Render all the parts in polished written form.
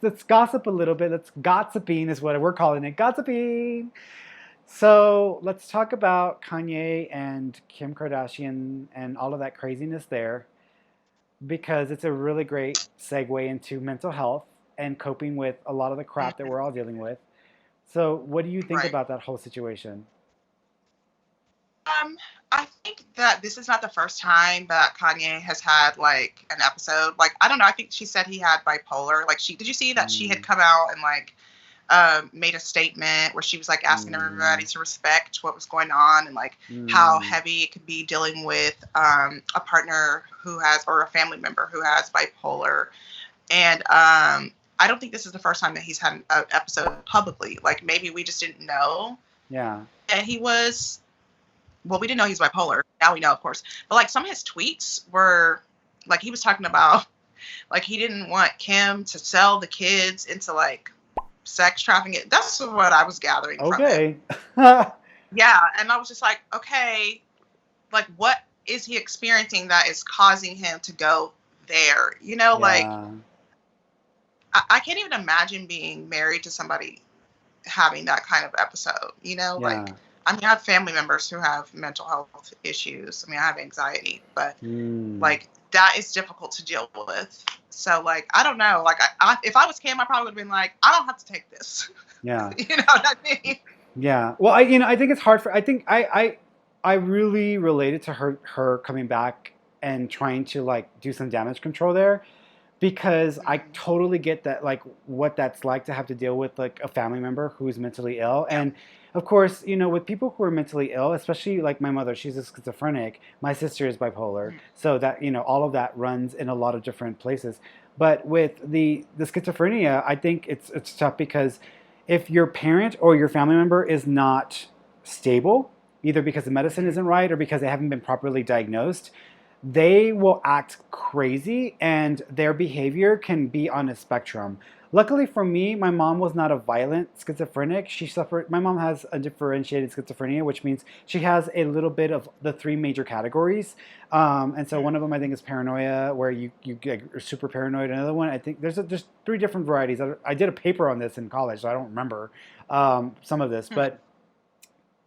let's gossip a little bit. Let's gossiping is what we're calling it. Gossiping. So let's talk about Kanye and Kim Kardashian and all of that craziness there, because it's a really great segue into mental health and coping with a lot of the crap that Mhm. we're all dealing with. So, what do you think Right. about that whole situation? Um, I think that this is not the first time that Kanye has had like an episode. Like, I don't know. I think she said he had bipolar. Like, did you see that she had Mm, come out and like made a statement where she was like asking everybody mm, to respect what was going on and like how mm, heavy it could be dealing with a partner who has or a family member who has bipolar. And I don't think this is the first time that he's had an episode publicly. Like maybe we just didn't know yeah. that he was. Well, we didn't know he was bipolar. Now we know, of course. But like some of his tweets were like he was talking about like he didn't want Kim to sell the kids into like sex trafficking. That's what I was gathering from it. Okay. Yeah. Yeah, and I was just like, okay, like what is he experiencing that is causing him to go there? You know, like I can't even imagine being married to somebody having that kind of episode. You know, like Yeah. I mean, I have family members who have mental health issues. I mean, I have anxiety, but Mm, like that is difficult to deal with. So like I don't know. Like if I was Kim, I probably would have been like, I don't have to take this. yeah. You know what I mean? Yeah. Well, I think it's hard for. I think I really related to her coming back and trying to like do some damage control there, because I Mhm. totally get that, like what that's like to have to deal with like a family member who's mentally ill. Yeah. And of course, with people who are mentally ill, especially like my mother, she's a schizophrenic. My sister is bipolar, Mhm. so that all of that runs in a lot of different places. But with the schizophrenia, I think it's tough, because if your parent or your family member is not stable, either because the medicine Mhm. isn't right or because they haven't been properly diagnosed, they will act crazy and their behavior can be on a spectrum. Luckily for me, my mom was not a violent schizophrenic. My mom has a differentiated schizophrenia, which means she has a little bit of the three major categories. And so one of them, I think, is paranoia, where you get super paranoid. Another one, I think there's three different varieties. I did a paper on this in college, so I don't remember some of this, Mhm. but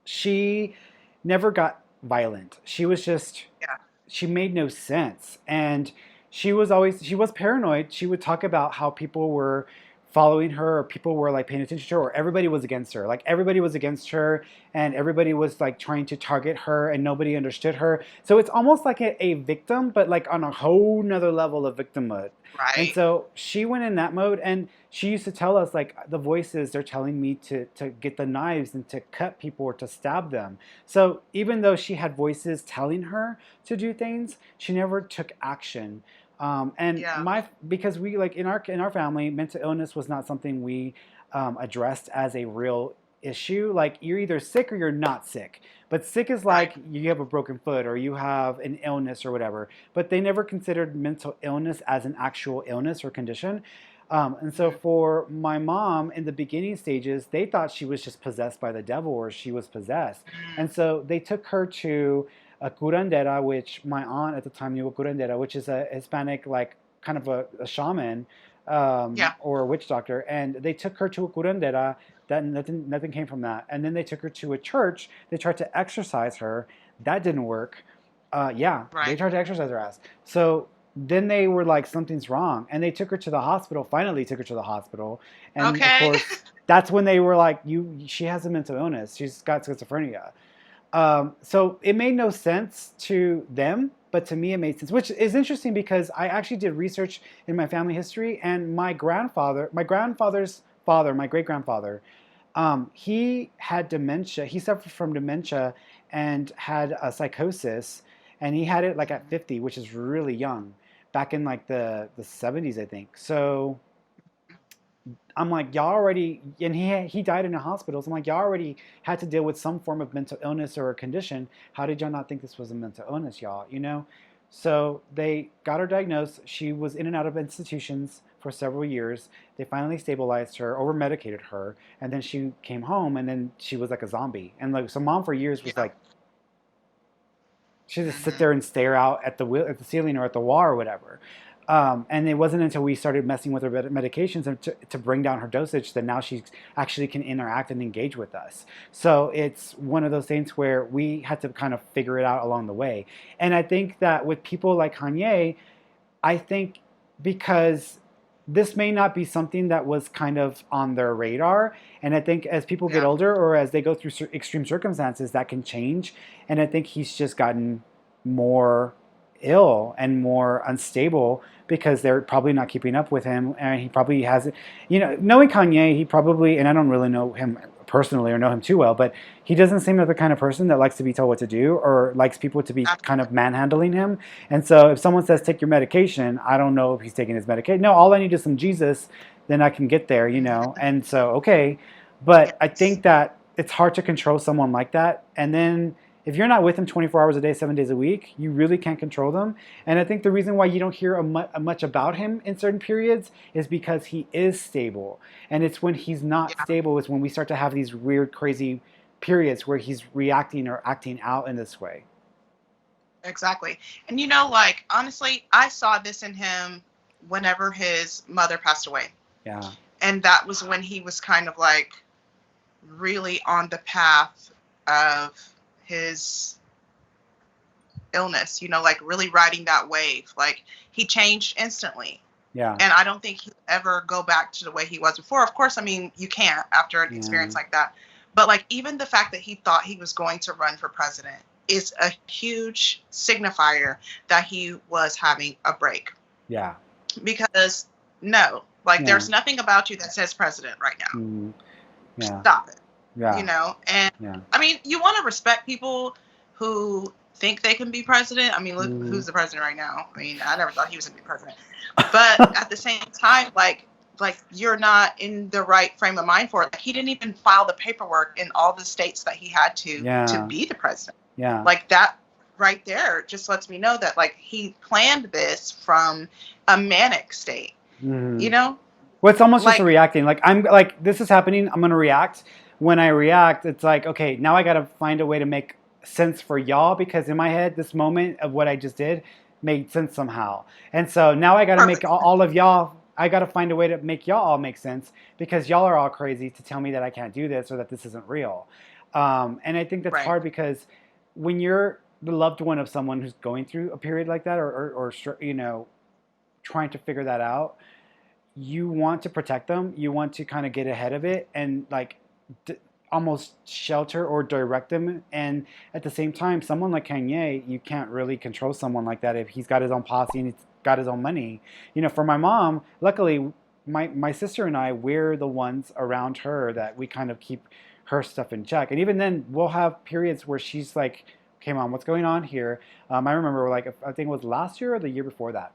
she never got violent. Yeah. She made no sense, and she was paranoid. She would talk about how people were following her, or people were like paying attention to her, or everybody was against her. Like everybody was against her, and everybody was like trying to target her, and nobody understood her. So it's almost like a victim, but like on a whole nother level of victimhood. And Right. so she went in that mode, and she used to tell us, like, the voices, they're telling me to get the knives and to cut people or to stab them. So even though she had voices telling her to do things, she never took action. And Yeah. because we, like, in our family, mental illness was not something we addressed as a real issue. Like, you're either sick or you're not sick. But sick is Right. like you have a broken foot or you have an illness or whatever. But they never considered mental illness as an actual illness or condition. And so Mhm. for my mom in the beginning stages, they thought she was just possessed by the devil, or she was possessed. Mm. And so they took her to a curandera, which my aunt at the time knew a curandera, which is a Hispanic, like kind of a shaman, Yeah. or a witch doctor. And they took her to a curandera. That nothing came from that. And then they took her to a church. They tried to exorcise her. That didn't work. Yeah, they Right. tried to exercise her ass. So then they were like, something's wrong, and they took her to the hospital. Finally, took her to the hospital, and of Okay. course, that's when they were like, She has a mental illness. She's got schizophrenia." So it made no sense to them, but to me, it made sense, which is interesting because I actually did research in my family history, and my grandfather's father, my great grandfather, he had dementia. He suffered from dementia and had a psychosis, and he had it like at Mhm. 50, which is really young, back in like the 70s, I think. So I'm like, y'all already, and he died in a hospital. So I'm like, y'all already had to deal with some form of mental illness or a condition. How did y'all not think this was a mental illness, y'all? So they got her diagnosed. She was in and out of institutions for several years. They finally stabilized her, over medicated her, and then she came home, and then she was like a zombie. And like, so mom for years was Yeah. like, she just sit Mhm. there and stare out at the ceiling or at the wall or whatever. And it wasn't until we started messing with her medications and to bring down her dosage that now she actually can interact and engage with us. So it's one of those things where we had to kind of figure it out along the way. And I think that with people like Kanye, I think because this may not be something that was kind of on their radar. And I think as people get Yeah. older or as they go through extreme circumstances, that can change. And I think he's just gotten more ill and more unstable because they're probably not keeping up with him. And he probably has, knowing Kanye, he probably, and I don't really know him personally or know him too well, but he doesn't seem like the kind of person that likes to be told what to do or likes people to be kind of manhandling him. And so if someone says, take your medication, I don't know if he's taking his medication. No, all I need is some Jesus, then I can get there, And so, okay. But I Yes. think that it's hard to control someone like that. And then if you're not with them 24 hours a day, 7 days a week, you really can't control them. And I think the reason why you don't hear much about him in certain periods is because he is stable. And it's when he's not Yeah. stable is when we start to have these weird, crazy periods where he's reacting or acting out in this way. Exactly. And like honestly, I saw this in him whenever his mother passed away. Yeah. And that was when he was kind of like really on the path of his illness, like really riding that wave. Like he changed instantly. Yeah. And I don't think he'll ever go back to the way he was before. Of course, I mean, you can't after an experience like that. But like even the fact that he thought he was going to run for president is a huge signifier that he was having a break. Yeah. Because there's nothing about you that says president right now. Yeah. Stop it. Yeah. And I mean, you want to respect people who think they can be president. I mean, look who's the president right now. I mean, I never thought he was going to be president. But at the same time, like you're not in the right frame of mind for it. Like, he didn't even file the paperwork in all the states that he had to be the president. Yeah. Like that right there just lets me know that like he planned this from a manic state. Well, it's almost just a reacting. Like I'm like, this is happening, I'm gonna react. When I react, it's like, okay, now I gotta find a way to make sense for y'all, because in my head, this moment of what I just did made sense somehow. And so now I gotta make all of y'all, I gotta find a way to make y'all all make sense, because y'all are all crazy to tell me that I can't do this or that this isn't real. And I think that's hard, because when you're the loved one of someone who's going through a period like that, or trying to figure that out, you want to protect them. You want to kind of get ahead of it and like almost shelter or direct them. And at the same time, someone like Kanye, you can't really control someone like that if he's got his own posse and he's got his own money. For my mom, luckily, my sister and I, we're the ones around her that we kind of keep her stuff in check. And even then, we'll have periods where she's like, okay, Mom, what's going on here? I remember, like, I think it was last year or the year before that,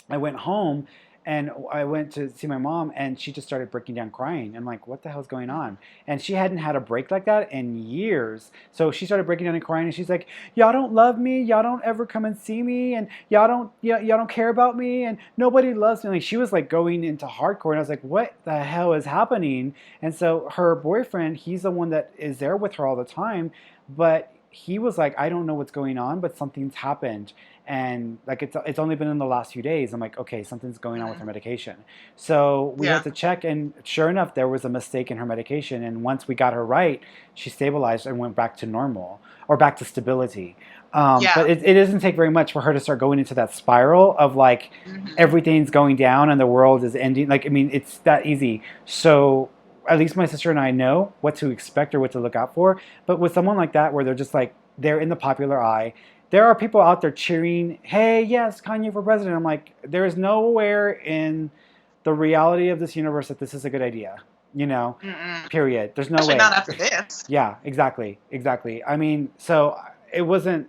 I went home and I went to see my mom, and she just started breaking down crying. I'm like, what the hell's going on? And she hadn't had a break like that in years. So she started breaking down and crying, and she's like, y'all don't love me. Y'all don't ever come and see me. And y'all don't care about me. And nobody loves me. Like, she was like going into hardcore. And I was like, what the hell is happening? And so her boyfriend, he's the one that is there with her all the time. But he was like, I don't know what's going on, but something's happened. And like it's only been in the last few days. I'm like, okay, something's going on with her medication. So we had to check, and sure enough, there was a mistake in her medication. And once we got her right, she stabilized and went back to normal, or back to stability. But it doesn't take very much for her to start going into that spiral of like everything's going down and the world is ending. Like, I mean, it's that easy. So at least my sister and I know what to expect or what to look out for. But with someone like that, where they're just like, they're in the popular eye, there are people out there cheering, hey, yes, Kanye for president. I'm like, there is nowhere in the reality of this universe that this is a good idea, period. There's no way. Not after this. Yeah, exactly. I mean, so it wasn't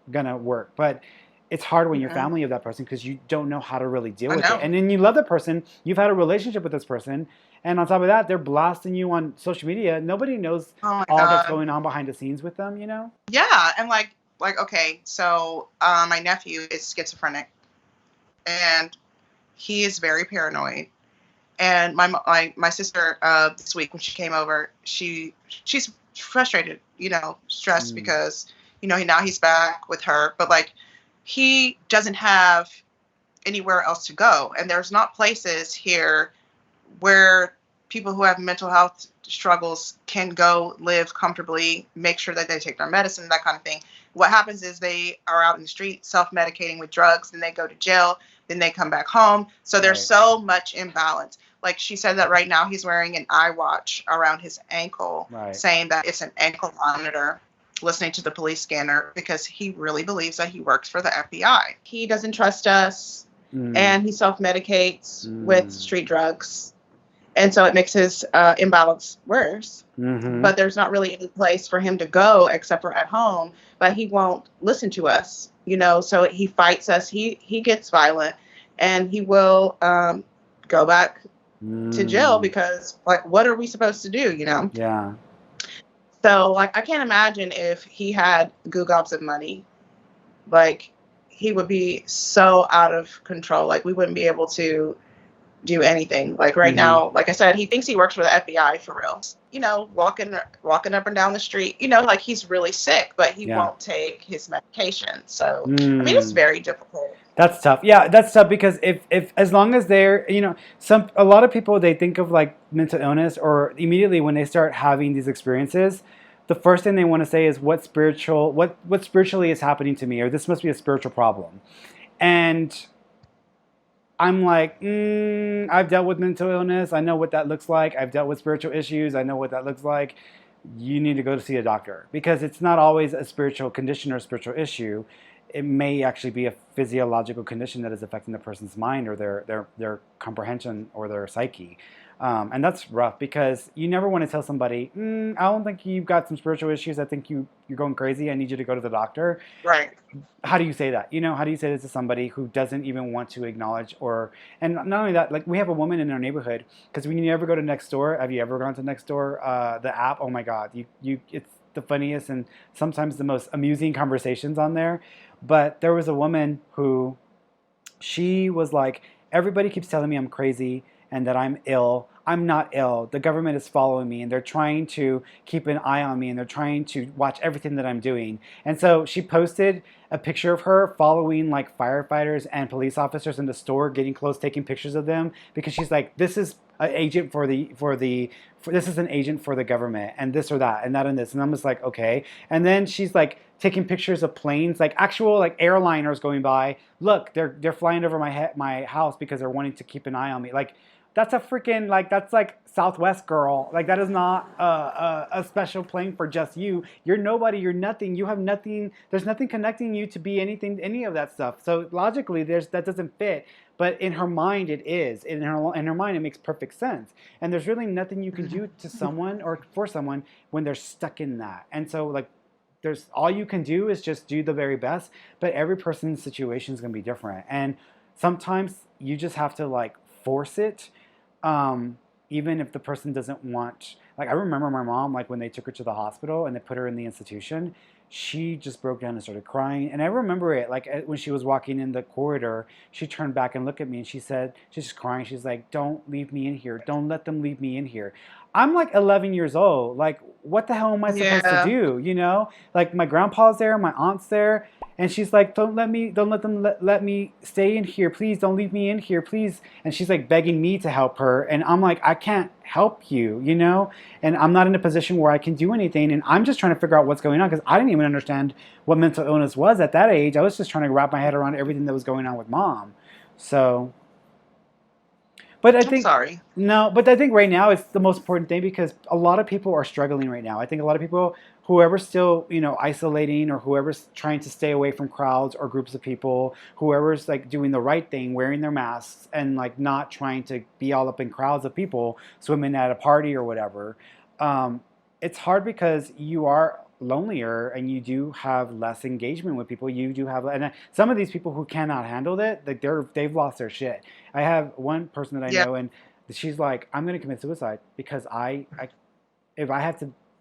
gonna work. But it's hard when you're family of that person, because you don't know how to really deal with it. And then you love the person, you've had a relationship with this person, and on top of that, they're blasting you on social media. Nobody knows all that's going on behind the scenes with them, Yeah, and like okay, so my nephew is schizophrenic, and he is very paranoid. And my sister this week when she came over, she's frustrated, stressed because now he's back with her, but like he doesn't have anywhere else to go. And there's not places here where people who have mental health struggles can go live comfortably, make sure that they take their medicine, that kind of thing. What happens is they are out in the street self-medicating with drugs, then they go to jail, then they come back home. So there's so much imbalance. Like she said that right now he's wearing an iWatch around his ankle, saying that it's an ankle monitor, listening to the police scanner because he really believes that he works for the FBI. He doesn't trust us, and he self-medicates with street drugs. And so it makes his imbalance worse. But there's not really any place for him to go except for at home. But he won't listen to us, you know. So he fights us. He gets violent, and he will go back to jail because, like, what are we supposed to do, you know? Yeah. So, like, I can't imagine if he had goo gobs of money. Like, he would be so out of control. Like, we wouldn't be able to do anything. Like right now, like I said, he thinks he works for the FBI for real. You know, walking up and down the street, you know, like he's really sick, but he won't take his medication. So, I mean, it's very difficult. That's tough. Yeah, that's tough because if as long as they're, you know, a lot of people, they think of like mental illness, or immediately when they start having these experiences, the first thing they want to say is what spiritually is happening to me, or this must be a spiritual problem. And I'm like, I've dealt with mental illness. I know what that looks like. I've dealt with spiritual issues. I know what that looks like. You need to go to see a doctor, because it's not always a spiritual condition or a spiritual issue. It may actually be a physiological condition that is affecting the person's mind, or their comprehension, or their psyche. And that's rough, because you never want to tell somebody, I don't think you've got some spiritual issues. I think you're going crazy. I need you to go to the doctor. Right. How do you say that? You know, how do you say this to somebody who doesn't even want to acknowledge, and not only that, like we have a woman in our neighborhood, because when you ever go to Nextdoor, have you ever gone to Nextdoor, the app? Oh my God, it's the funniest and sometimes the most amusing conversations on there. But there was a woman who, she was like, everybody keeps telling me I'm crazy and that I'm ill. I'm not ill. The government is following me, and they're trying to keep an eye on me, and they're trying to watch everything that I'm doing. And so she posted a picture of her following like firefighters and police officers in the store, getting close, taking pictures of them, because she's like, this is an agent this is an agent for the government, and this or that and that and this. And I'm just like, okay. And then she's like taking pictures of planes, like actual like airliners going by. Look, they're flying over my house because they're wanting to keep an eye on me. Like, that's a freaking, like, that's like Southwest girl. Like, that is not a special plane for just you. You're nobody. You're nothing. You have nothing. There's nothing connecting you to be anything, any of that stuff. So logically, that doesn't fit. But in her mind, it is. In her mind, it makes perfect sense. And there's really nothing you can do to someone or for someone when they're stuck in that. And so, like, there's all you can do is just do the very best. But every person's situation is going to be different. And sometimes you just have to, like, force it. Even if the person doesn't want, like, I remember my mom, like, when they took her to the hospital and they put her in the institution, she just broke down and started crying. And I remember it, like, when she was walking in the corridor, she turned back and looked at me and she said, she's just crying. She's like, don't leave me in here. Don't let them leave me in here. I'm like 11 years old. Like, what the hell am I supposed to do? You know, like, my grandpa's there, my aunt's there. And she's like, don't let me stay in here. Please don't leave me in here, please. And she's like begging me to help her. And I'm like, I can't help you, you know? And I'm not in a position where I can do anything. And I'm just trying to figure out what's going on, because I didn't even understand what mental illness was at that age. I was just trying to wrap my head around everything that was going on with mom. So, but I think, sorry. No, but I think right now it's the most important thing, because a lot of people are struggling right now. I think a lot of people, whoever's still, you know, isolating, or whoever's trying to stay away from crowds or groups of people, whoever's like doing the right thing, wearing their masks and like not trying to be all up in crowds of people swimming at a party or whatever. It's hard because you are lonelier and you do have less engagement with people. You do have, and some of these people who cannot handle it, like they've lost their shit. I have one person that I know, and she's like, I'm going to commit suicide because if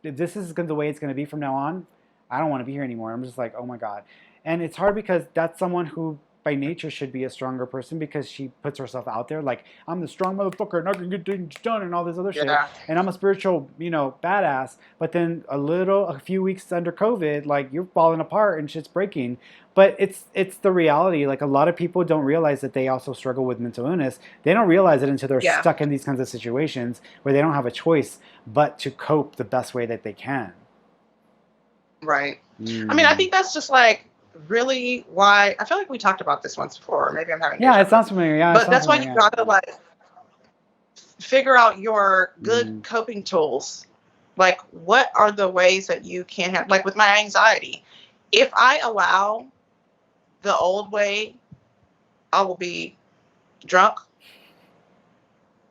this is the way it's going to be from now on, I don't want to be here anymore. I'm just like, oh my God. And it's hard because that's someone who by nature should be a stronger person because she puts herself out there like I'm the strong motherfucker and I can get things done and all this other shit. Yeah. And I'm a spiritual, badass. But then a few weeks under COVID, like you're falling apart and shit's breaking. But it's the reality. Like a lot of people don't realize that they also struggle with mental illness. They don't realize it until they're Yeah. stuck in these kinds of situations where they don't have a choice but to cope the best way that they can. Right. I mean, I think that's just like really why I feel like we talked about this once before. Maybe I'm having Yeah, deja it vu. sounds familiar. Yeah, But that's why you gotta like figure out your good Mm. coping tools. Like, what are the ways that you can have, like with my anxiety, if I allow the old way, I will be drunk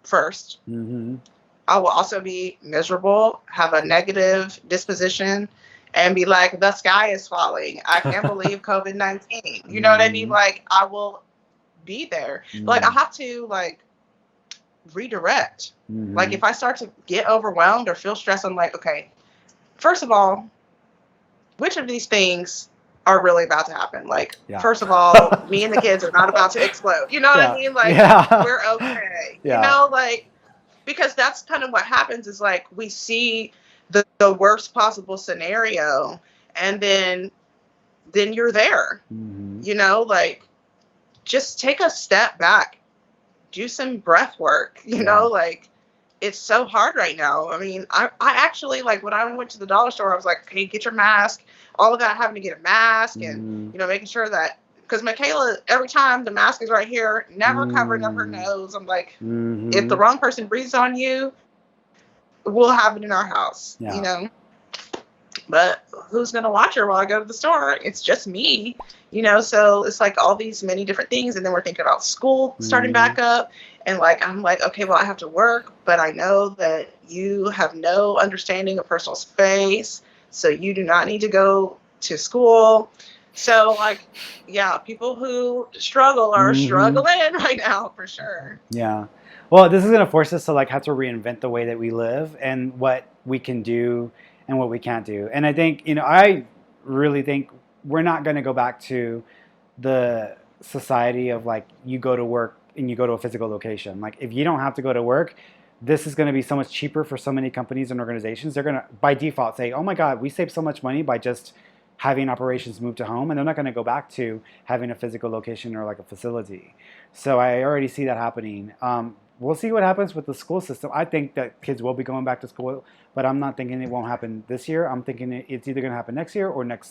first. Mm-hmm. I will also be miserable, have a negative disposition, and be like, the sky is falling. I can't believe COVID-19. You know what I mean? Like, I will be there. Like, I have to, like, redirect. Like, if I start to get overwhelmed or feel stressed, I'm like, okay, first of all, which of these things are really about to happen? Like, first of all, me and the kids are not about to explode. You know what I mean? Like, we're okay. You know, like, because that's kind of what happens is like we see the worst possible scenario and then you're there. You know, like just take a step back, do some breath work, you know, like it's so hard right now. I mean, I actually, like, when I went to the dollar store, I was like, okay, get your mask, all of that, having to get a mask and, you know, making sure that, because Michaela, every time the mask is right here, never covering up her nose. I'm like, if the wrong person breathes on you, we'll have it in our house, you know? But who's going to watch her while I go to the store? It's just me, you know? So it's like all these many different things. And then we're thinking about school starting back up. And like, I'm like, okay, well, I have to work, but I know that you have no understanding of personal space. So you do not need to go to school. So like, yeah, people who struggle are struggling right now for sure. Yeah. Well, this is going to force us to like have to reinvent the way that we live and what we can do and what we can't do. And I think, I really think we're not going to go back to the society of like you go to work and you go to a physical location. Like if you don't have to go to work, this is going to be so much cheaper for so many companies and organizations. They're going to by default say, oh my God, we saved so much money by just having operations move to home, and they're not going to go back to having a physical location or like a facility. So I already see that happening. We'll see what happens with the school system. I think that kids will be going back to school, but I'm not thinking it won't happen this year. I'm thinking it's either going to happen next year or like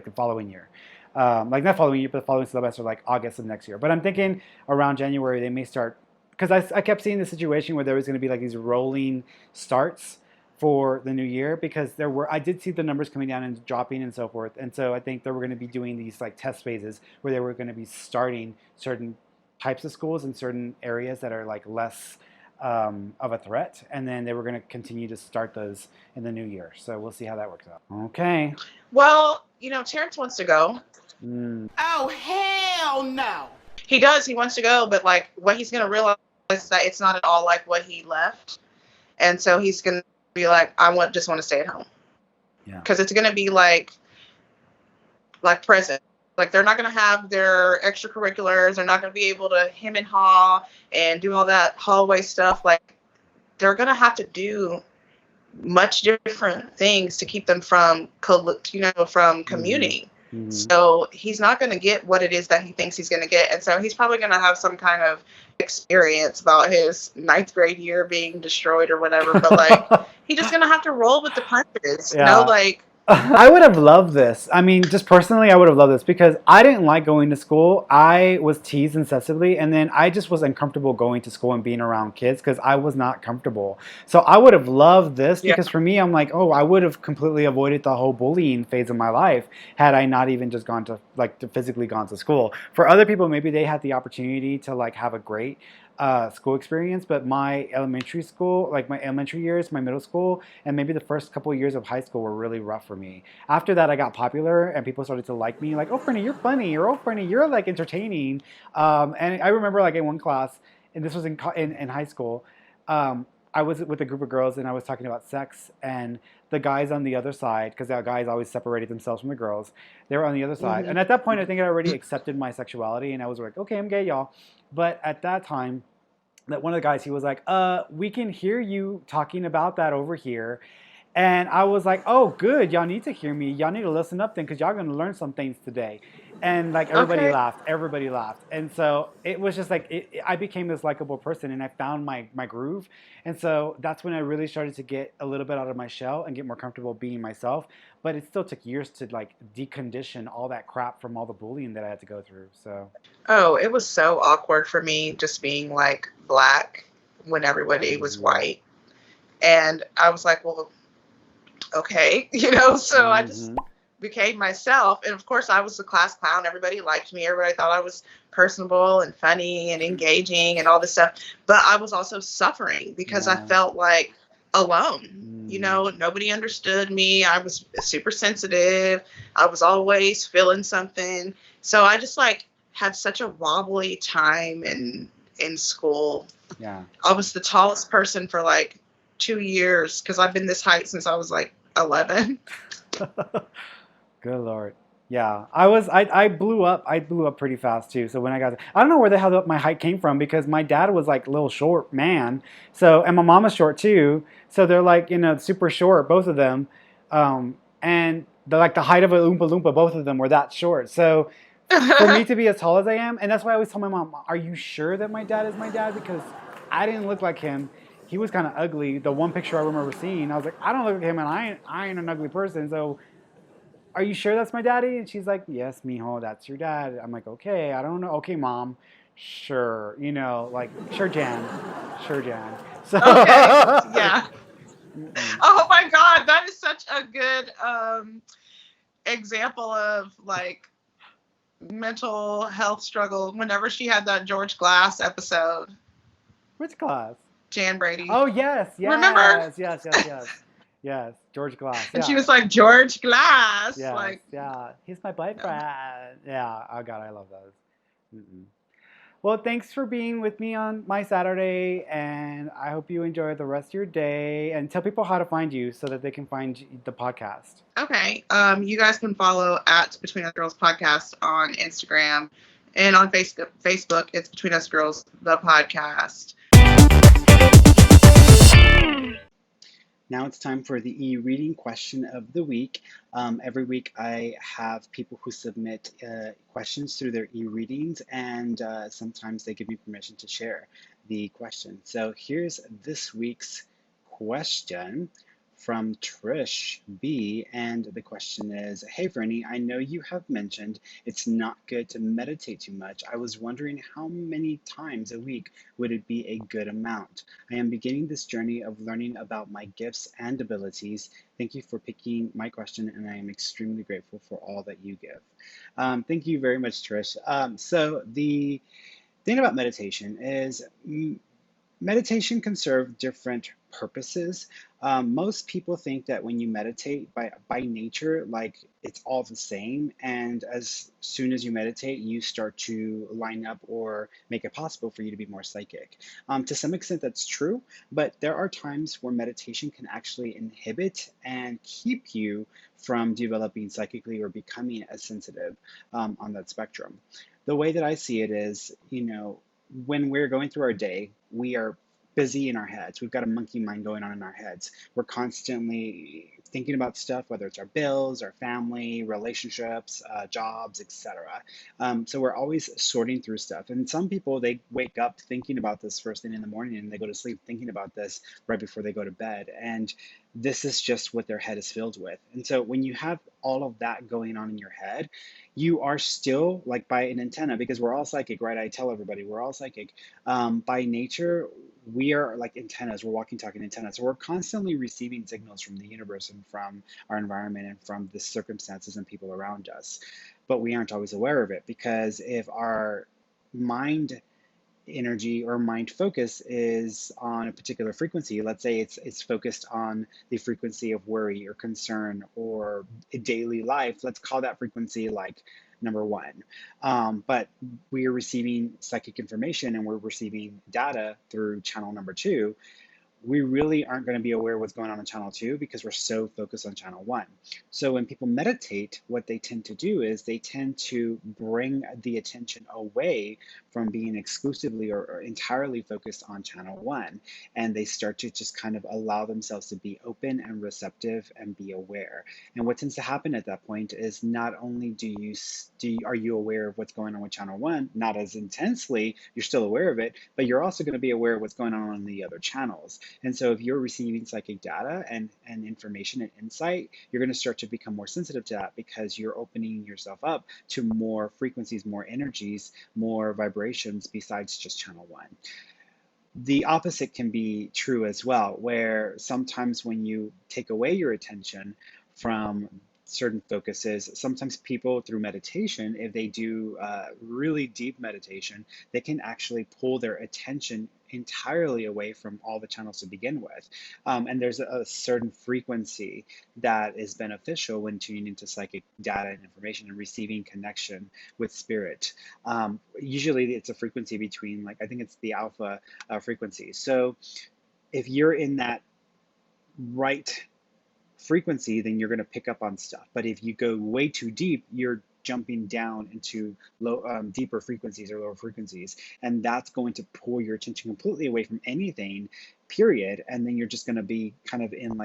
the following year. Like not following year, but the following semester, like August of next year. But I'm thinking around January they may start, because I kept seeing the situation where there was going to be like these rolling starts for the new year, because I did see the numbers coming down and dropping and so forth. And so I think they were going to be doing these like test phases where they were going to be starting certain types of schools in certain areas that are like less of a threat, and then they were going to continue to start those in the new year. So we'll see how that works out. Okay. Well, Terrence wants to go. Oh, hell no. He does. He wants to go, but like what he's going to realize is that it's not at all like what he left. And so he's going to be like, just want to stay at home. Yeah. Because it's going to be like prison. Like they're not going to have their extracurriculars. They're not going to be able to hem and haw and do all that hallway stuff. Like they're going to have to do much different things to keep them from commuting. So he's not going to get what it is that he thinks he's going to get. And so he's probably going to have some kind of experience about his 9th grade year being destroyed or whatever. But like, he's just going to have to roll with the punches. Yeah. Like, I would have loved this. I mean, just personally, I would have loved this because I didn't like going to school. I was teased incessantly, and then I just was uncomfortable going to school and being around kids because I was not comfortable. So I would have loved this because for me, I'm like, oh, I would have completely avoided the whole bullying phase of my life had I not even just gone to physically gone to school. For other people, maybe they had the opportunity to like have a great school experience, but my elementary school, like my elementary years, my middle school, and maybe the first couple of years of high school were really rough for me. After that, I got popular and people started to like me, like, oh, Ferny, you're funny, or oh, Ferny, you're like entertaining. And I remember like in one class, and this was in high school, I was with a group of girls and I was talking about sex, and the guys on the other side, because the guys always separated themselves from the girls, they were on the other side. Hmm. And at that point, I think I already accepted my sexuality, and I was like, okay, I'm gay, y'all. But at that time, that one of the guys, he was like, we can hear you talking about that over here. And I was like, oh, good. Y'all need to hear me. Y'all need to listen up then, because y'all going to learn some things today. And like everybody Okay. laughed. Everybody laughed. And so it was just like, I became this likable person and I found my groove. And so that's when I really started to get a little bit out of my shell and get more comfortable being myself. But it still took years to like decondition all that crap from all the bullying that I had to go through. So, Oh, it was so awkward for me just being like black when everybody was mm-hmm, white. And I was like, well, okay, so I just mm-hmm, became myself. And of course, I was the class clown. Everybody liked me. Everybody thought I was personable and funny and engaging and all this stuff. But I was also suffering because I yeah, felt like alone. mm-hmm, Nobody understood me. I was super sensitive. I was always feeling something. So I just like had such a wobbly time in school. yeah. I was the tallest person for like 2 years because I've been this height since I was like 11. Good Lord. Yeah, I blew up. I blew up pretty fast too. So when I don't know where the hell my height came from because my dad was like a little short man. So, and my mom was short too. So they're like, super short, both of them. And they're like the height of a Oompa Loompa, both of them were that short. So for me to be as tall as I am, and that's why I always tell my mom, are you sure that my dad is my dad? Because I didn't look like him. He was kind of ugly. The one picture I remember seeing, I was like, I don't look like him, and I ain't an ugly person. So are you sure that's my daddy? And she's like, yes, mijo, that's your dad. I'm like, okay, I don't know. Okay, mom, sure. Like, sure, Jan. Sure, Jan. So, Okay. Yeah. mm-mm. Oh my God, that is such a good example of like mental health struggle. Whenever she had that George Glass episode, Which class? Jan Brady, Oh, yes, remember? yes, yes, yes, yes. Yes, George Glass. And she Yeah. was like, George Glass, Yes, like, yeah. He's my no. boyfriend. Yeah. Oh, God, I love those. Mm-mm. Well, thanks for being with me on my Saturday, and I hope you enjoy the rest of your day. And tell people how to find you so that they can find the podcast. Okay. You guys can follow at Between Us Girls Podcast on Instagram and on Facebook. Facebook, it's Between Us Girls the podcast. Now it's time for the e-reading question of the week. Every week I have people who submit questions through their e-readings, and sometimes they give me permission to share the question. So here's this week's question from Trish B, and the question is, hey Fernie, I know you have mentioned it's not good to meditate too much. I was wondering how many times a week would it be a good amount? I am beginning this journey of learning about my gifts and abilities. Thank you for picking my question, and I am extremely grateful for all that you give. Thank you very much, Trish. So the thing about meditation is meditation can serve different purposes. Most people think that when you meditate, by nature, like it's all the same, and as soon as you meditate, you start to line up or make it possible for you to be more psychic. To some extent, that's true, but there are times where meditation can actually inhibit and keep you from developing psychically or becoming as sensitive on that spectrum. The way that I see it is, when we're going through our day, we are busy in our heads. We've got a monkey mind going on in our heads. We're constantly thinking about stuff, whether it's our bills, our family, relationships, jobs, etc. So we're always sorting through stuff. And some people, they wake up thinking about this first thing in the morning, and they go to sleep thinking about this right before they go to bed. And this is just what their head is filled with. And so when you have all of that going on in your head, you are still like by an antenna, because we're all psychic, right? I tell everybody we're all psychic. By nature, we are like antennas. We're walking, talking antennas. So we're constantly receiving signals from the universe and from our environment and from the circumstances and people around us. But we aren't always aware of it, because if our mind energy or mind focus is on a particular frequency, let's say it's focused on the frequency of worry or concern or daily life, let's call that frequency like number one. But we are receiving psychic information and we're receiving data through channel number two. we really aren't going to be aware of what's going on channel 2 because we're so focused on channel 1. So when people meditate, what they tend to do is they tend to bring the attention away from being exclusively or entirely focused on channel 1, and they start to just kind of allow themselves to be open and receptive and be aware. And what tends to happen at that point is not only are you aware of what's going on with channel 1, not as intensely, you're still aware of it, but you're also going to be aware of what's going on the other channels. And so if you're receiving psychic data and information and insight, you're going to start to become more sensitive to that because you're opening yourself up to more frequencies, more energies, more vibrations besides just channel 1. The opposite can be true as well, where sometimes when you take away your attention from certain focuses, sometimes people through meditation, if they do really deep meditation, they can actually pull their attention entirely away from all the channels to begin with. And there's a certain frequency that is beneficial when tuning into psychic data and information and receiving connection with spirit. Usually it's a frequency between, like, I think it's the alpha frequency. So if you're in that right frequency, then you're going to pick up on stuff. But if you go way too deep, you're jumping down into deeper frequencies or lower frequencies, and that's going to pull your attention completely away from anything, period. And then you're just going to be kind of in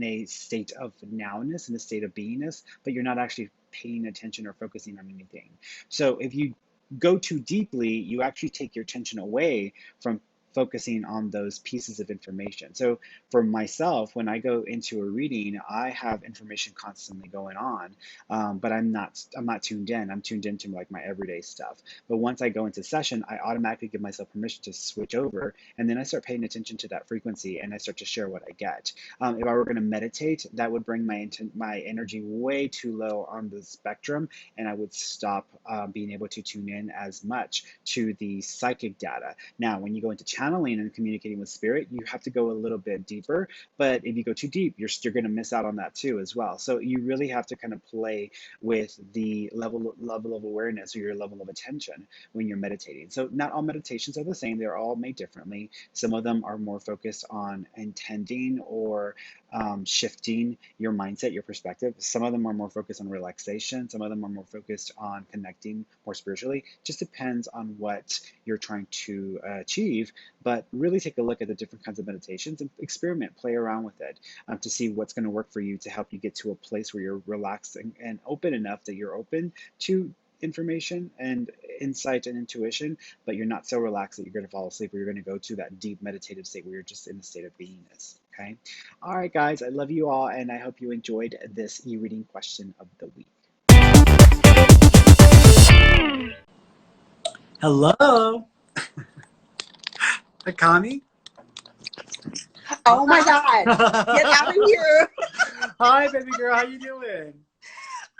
a state of nowness, in a state of beingness, but you're not actually paying attention or focusing on anything. So if you go too deeply, you actually take your attention away from focusing on those pieces of information. So for myself, when I go into a reading, I have information constantly going on, but I'm not tuned in. I'm tuned into like my everyday stuff. But once I go into session, I automatically give myself permission to switch over, and then I start paying attention to that frequency, and I start to share what I get. If I were going to meditate, that would bring my energy way too low on the spectrum, and I would stop being able to tune in as much to the psychic data. Now, when you go into channeling and communicating with spirit, you have to go a little bit deeper, but if you go too deep, you're going to miss out on that too as well. So you really have to kind of play with the level of awareness or your level of attention when you're meditating. So not all meditations are the same. They're all made differently. Some of them are more focused on intending or shifting your mindset, your perspective. Some of them are more focused on relaxation. Some of them are more focused on connecting more spiritually. Just depends on what you're trying to achieve. But really take a look at the different kinds of meditations and experiment, play around with it to see what's going to work for you to help you get to a place where you're relaxed and open enough that you're open to information and insight and intuition, but you're not so relaxed that you're going to fall asleep or you're going to go to that deep meditative state where you're just in a state of beingness. Okay. All right, guys, I love you all, and I hope you enjoyed this e-reading question of the week. Hello. Hi, Connie. Oh my God. Get out of here. Hi, baby girl. How you doing?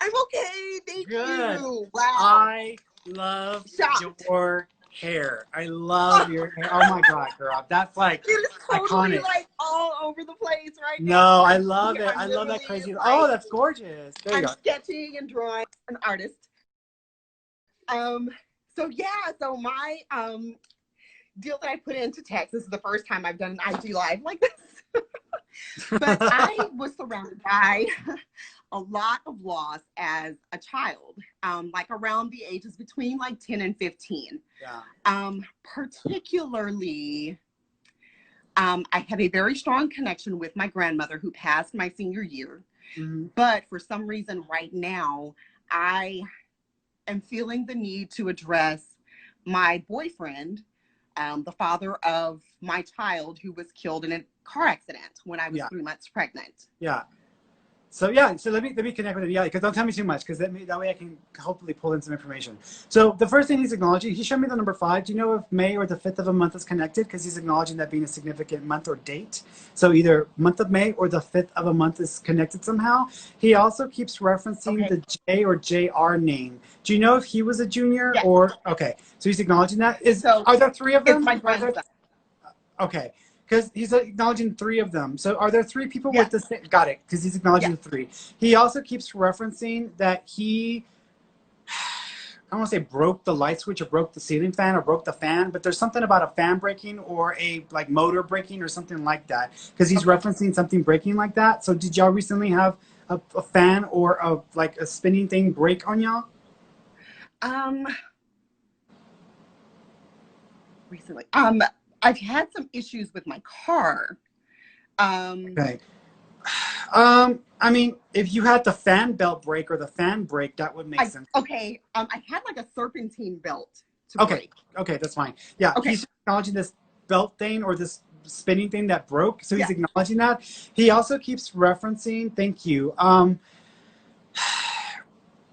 I'm okay. Thank Good. you. Wow. I love your hair. I love your hair. Oh my God, girl. That's like it is totally iconic. Like all over the place right No, now. I love it. I love that crazy. Like, oh, that's gorgeous. There you I'm go. sketching and drawing. An artist. So yeah, so my deal that I put into text, this is the first time I've done an IG live like this. But I was surrounded by a lot of loss as a child, like around the ages between like 10 and 15. Yeah. Particularly, I have a very strong connection with my grandmother who passed my senior year. Mm-hmm. But for some reason right now, I am feeling the need to address my boyfriend, the father of my child who was killed in a car accident when I was 3 months pregnant. Yeah. So let me connect with it. Yeah, because don't tell me too much, because that way I can hopefully pull in some information. So the first thing he's acknowledging, he showed me the number 5. Do you know if May or the 5th of a month is connected? Because he's acknowledging that being a significant month or date. So either month of May or the 5th of a month is connected somehow. He also keeps referencing the J or JR name. Do you know if he was a junior or okay? So he's acknowledging that. Are there 3 of them? It's my grandson. Okay. Because he's acknowledging 3 of them. So are there 3 people with the same? Got it. Because he's acknowledging 3. He also keeps referencing that he I don't want to say broke the light switch or broke the ceiling fan or broke the fan, but there's something about a fan breaking or a like motor breaking or something like that. Because he's referencing something breaking like that. So did y'all recently have a fan or a spinning thing break on y'all? Recently. I've had some issues with my car. Okay. I mean, if you had the fan belt break or the fan break, that would make sense. Okay. I had like a serpentine belt to break. Okay, that's fine. Yeah, he's acknowledging this belt thing or this spinning thing that broke, so he's acknowledging that. He also keeps referencing, thank you.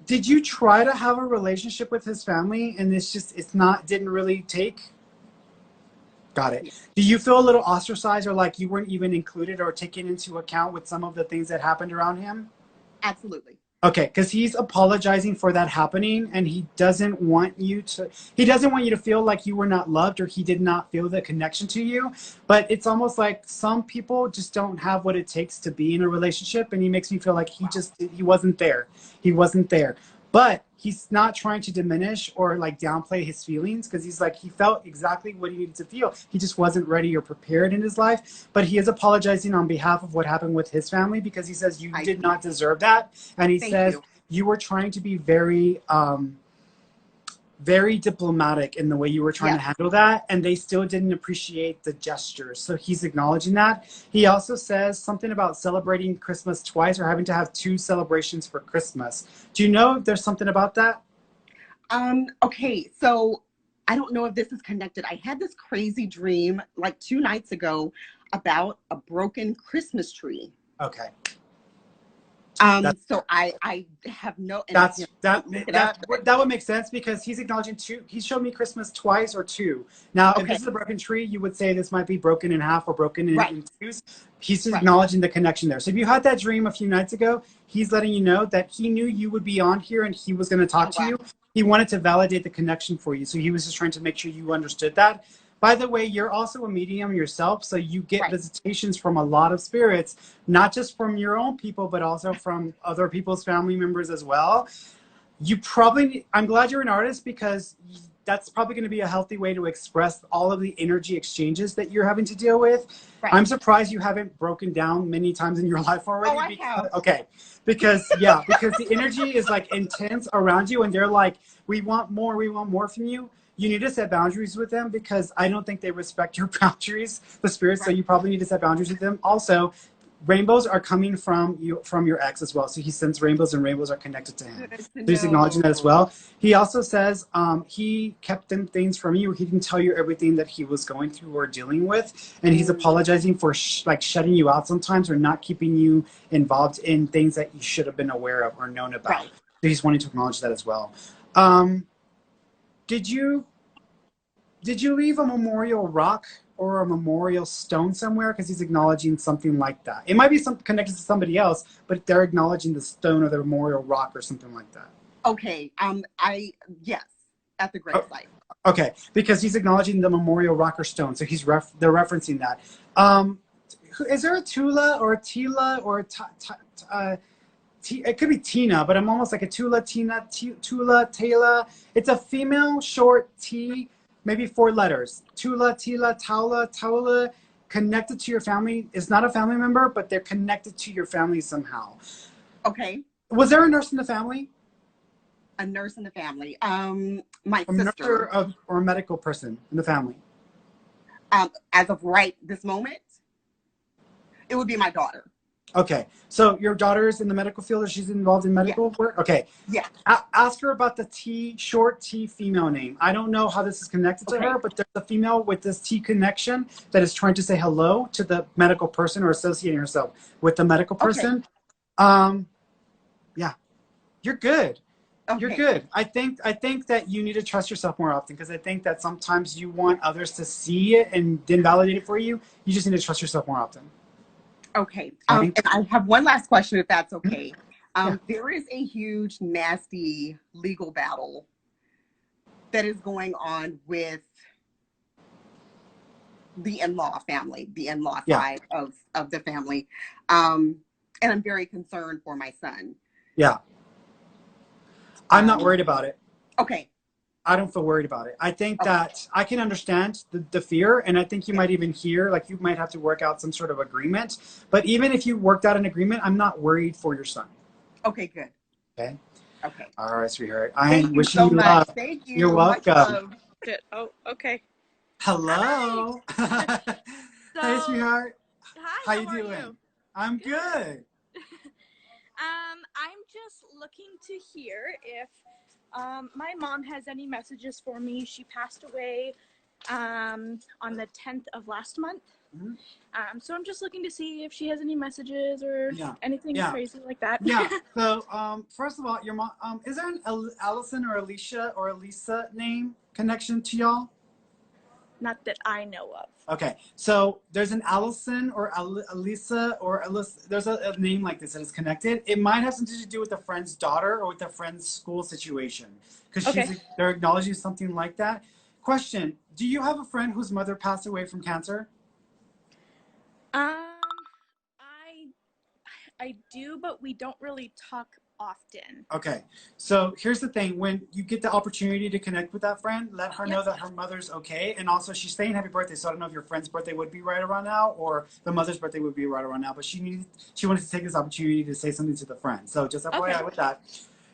Did you try to have a relationship with his family and didn't really take? Got it. Do you feel a little ostracized or like you weren't even included or taken into account with some of the things that happened around him? Absolutely. Okay, because he's apologizing for that happening, and he doesn't want you to feel like you were not loved or he did not feel the connection to you. But it's almost like some people just don't have what it takes to be in a relationship, and he makes me feel like he wasn't there. He wasn't there. But he's not trying to diminish or like downplay his feelings, because he's like, he felt exactly what he needed to feel. He just wasn't ready or prepared in his life. But he is apologizing on behalf of what happened with his family, because he says you did not deserve that. And he says you were trying to be very, very diplomatic in the way you were trying to handle that, and they still didn't appreciate the gestures. So he's acknowledging that. He also says something about celebrating Christmas twice or having to have two celebrations for Christmas. Do you know if there's something about that? Okay, so I don't know if this is connected. I had this crazy dream like 2 nights ago about a broken Christmas tree. Okay. So I have no. That would make sense, because he's acknowledging two. He showed me Christmas twice or two. Now, if this is a broken tree, you would say this might be broken in half or broken in twos. He's acknowledging the connection there. So if you had that dream a few nights ago, he's letting you know that he knew you would be on here and he was going to talk to you. He wanted to validate the connection for you. So he was just trying to make sure you understood that. By the way, you're also a medium yourself, so you get visitations from a lot of spirits, not just from your own people, but also from other people's family members as well. I'm glad you're an artist, because that's probably going to be a healthy way to express all of the energy exchanges that you're having to deal with. I'm surprised you haven't broken down many times in your life already. Okay, because the energy is like intense around you, and they're like, we want more from you. You need to set boundaries with them, because I don't think they respect your boundaries, the spirits. So you probably need to set boundaries with them. Also, rainbows are coming from your ex as well. So he sends rainbows, and rainbows are connected to him. So he's acknowledging that as well. He also says he kept them things from you. He didn't tell you everything that he was going through or dealing with. And he's apologizing for shutting you out sometimes, or not keeping you involved in things that you should have been aware of or known about. So he's wanting to acknowledge that as well. Did you leave a memorial rock or a memorial stone somewhere? Because he's acknowledging something like that. It might be connected to somebody else, but they're acknowledging the stone or the memorial rock or something like that. Okay. Yes, at the gravesite. Okay, because he's acknowledging the memorial rock or stone, so they're referencing that. Is there a Tula or a Tila or it could be Tina, but I'm almost like a Tula, Tina, Tula, Taylor. It's a female short T, maybe 4 letters. Tula, Tila, Taula, connected to your family. It's not a family member, but they're connected to your family somehow. Okay. Was there a nurse in the family? A nurse in the family. My sister. Or a medical person in the family? As of this moment, it would be my daughter. Okay, so your daughter is in the medical field, or she's involved in medical work? Okay. Yeah. Ask her about the short T female name. I don't know how this is connected to her, but there's a female with this T connection that is trying to say hello to the medical person, or associating herself with the medical person. Yeah, you're good. You're good. I think that you need to trust yourself more often, because I think that sometimes you want others to see it and then validate it for you. You just need to trust yourself more often. Okay. And I have one last question, if that's okay. There is a huge, nasty legal battle that is going on with the in-law family, the in-law side of the family. And I'm very concerned for my son. Yeah. I'm not worried about it. Okay. I don't feel worried about it. I think that I can understand the fear, and I think you might even hear, like, you might have to work out some sort of agreement. But even if you worked out an agreement, I'm not worried for your son. Okay, good. Okay? Okay. All right, sweetheart. I am Thank you wishing so you much. luck. Thank you. You're Much welcome. love. Oh, okay. Hello. So, Hey, sweetheart. hi, How how you are doing? you? I'm Good. good. I'm just looking to hear if my mom has any messages for me. She passed away on the 10th of last month. Mhm. So I'm just looking to see if she has any messages or anything crazy like that. Yeah. So, first of all, your mom, is there an Allison or Alicia or Elisa name connection to y'all? Not that I know of. Okay, so there's an Allison or Elisa or Alyssa. There's a name like this that is connected. It might have something to do with a friend's daughter or with a friend's school situation, because they're acknowledging something like that. Question: do you have a friend whose mother passed away from cancer? I do, but we don't really talk often. Okay, so here's the thing. When you get the opportunity to connect with that friend, let her know that her mother's okay. And also, she's saying happy birthday, so I don't know if your friend's birthday would be right around now or the mother's birthday would be right around now, but she wanted to take this opportunity to say something to the friend. So just FYI with that.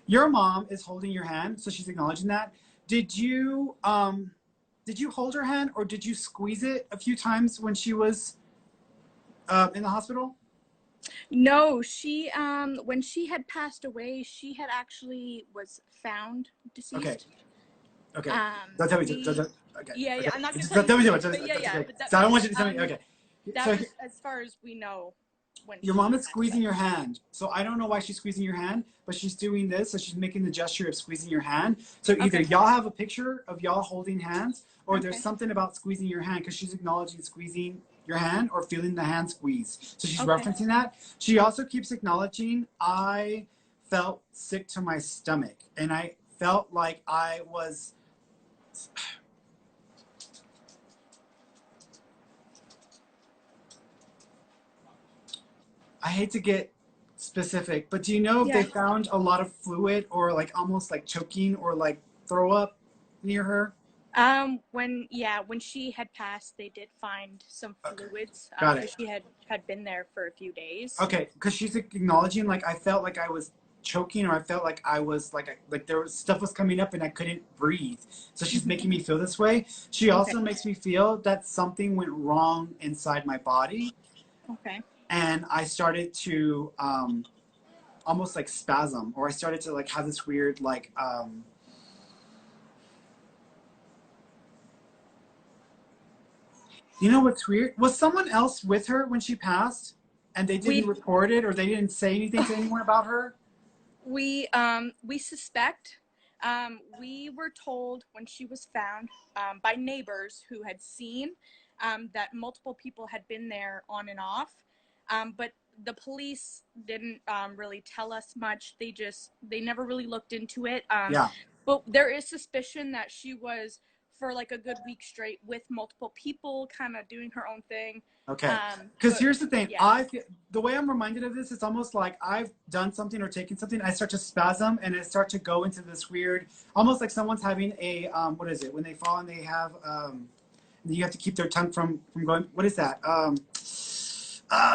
Your mom is holding your hand, so she's acknowledging that. Did you hold her hand, or did you squeeze it a few times when she was in the hospital? No, she when she had passed away, she had actually was found deceased. Okay. Don't tell me. Okay. Yeah, Okay. I'm not gonna Just tell don't you. tell me But yeah. But that, So I don't want you to tell me. Okay. That So was as far as we know. When your mom is squeezing your hand. So I don't know why she's squeezing your hand, but she's doing this. So she's making the gesture of squeezing your hand. So either y'all have a picture of y'all holding hands, or there's something about squeezing your hand, because she's acknowledging squeezing your hand or feeling the hand squeeze. So she's referencing that. She also keeps acknowledging, I felt sick to my stomach, and I felt like I was. I hate to get specific, but do you know if they found a lot of fluid or like almost like choking or like throw up near her? When she had passed, they did find some fluids. Got because she had been there for a few days. Okay, because she's acknowledging, like, I felt like I was choking, or I felt like I was like there was stuff was coming up and I couldn't breathe. So she's making me feel this way. She also makes me feel that something went wrong inside my body. Okay. And I started to almost like spasm, or I started to like have this weird like you know what's weird? Was someone else with her when she passed and they didn't report it, or they didn't say anything to anyone about her? We suspect. We were told when she was found by neighbors who had seen that multiple people had been there on and off, but the police didn't really tell us much. They never really looked into it. But there is suspicion that she was for like a good week straight with multiple people, kind of doing her own thing. Okay. Because here's the thing. I feel, the way I'm reminded of this, it's almost like I've done something or taken something. I start to spasm and I start to go into this weird, almost like someone's having a what is it? When they fall and they have you have to keep their tongue from going. What is that?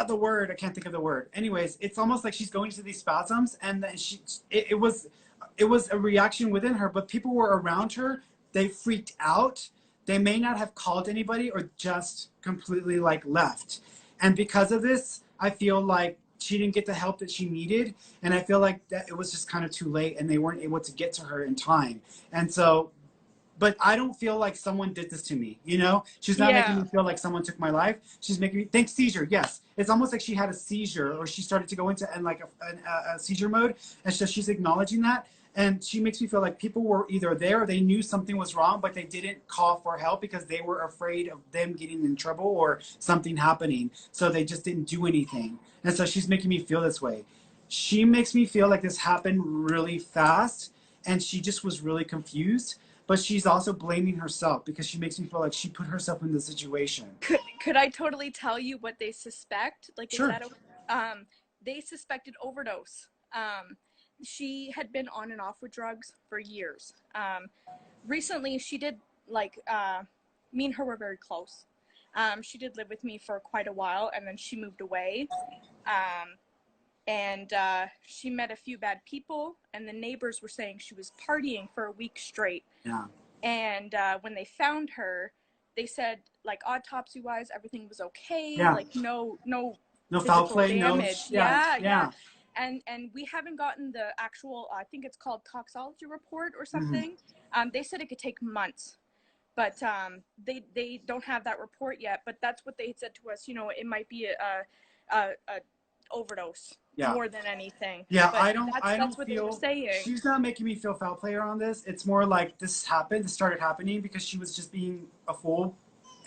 The word, I can't think of the word. Anyways, it's almost like she's going into these spasms, and then it was a reaction within her, but people were around her. They freaked out. They may not have called anybody or just completely like left. And because of this, I feel like she didn't get the help that she needed. And I feel like that it was just kind of too late and they weren't able to get to her in time. And so, but I don't feel like someone did this to me, you know? She's not making me feel like someone took my life. She's making me think seizure. Yes. It's almost like she had a seizure, or she started to go into a seizure mode. And so she's acknowledging that. And she makes me feel like people were either there or they knew something was wrong, but they didn't call for help because they were afraid of them getting in trouble or something happening. So they just didn't do anything. And so she's making me feel this way. She makes me feel like this happened really fast and she just was really confused. But she's also blaming herself because she makes me feel like she put herself in the situation. Could I totally tell you what they suspect? Like, sure. Is that they suspected overdose. she had been on and off with drugs for years. Recently, she did, like, me and her were very close. She did live with me for quite a while, and then she moved away. And she met a few bad people, and the neighbors were saying she was partying for a week straight. Yeah. And when they found her, they said, like, autopsy-wise, everything was okay. Yeah. Like, no foul physical play, damage. no. Yeah. And we haven't gotten the actual, I think it's called toxology report or something. They said it could take months, but they don't have that report yet. But that's what they said to us. You know, it might be a overdose more than anything. Yeah, but I don't what feel, they were saying. she's not making me feel foul player on this. It's more like this started happening because she was just being a fool,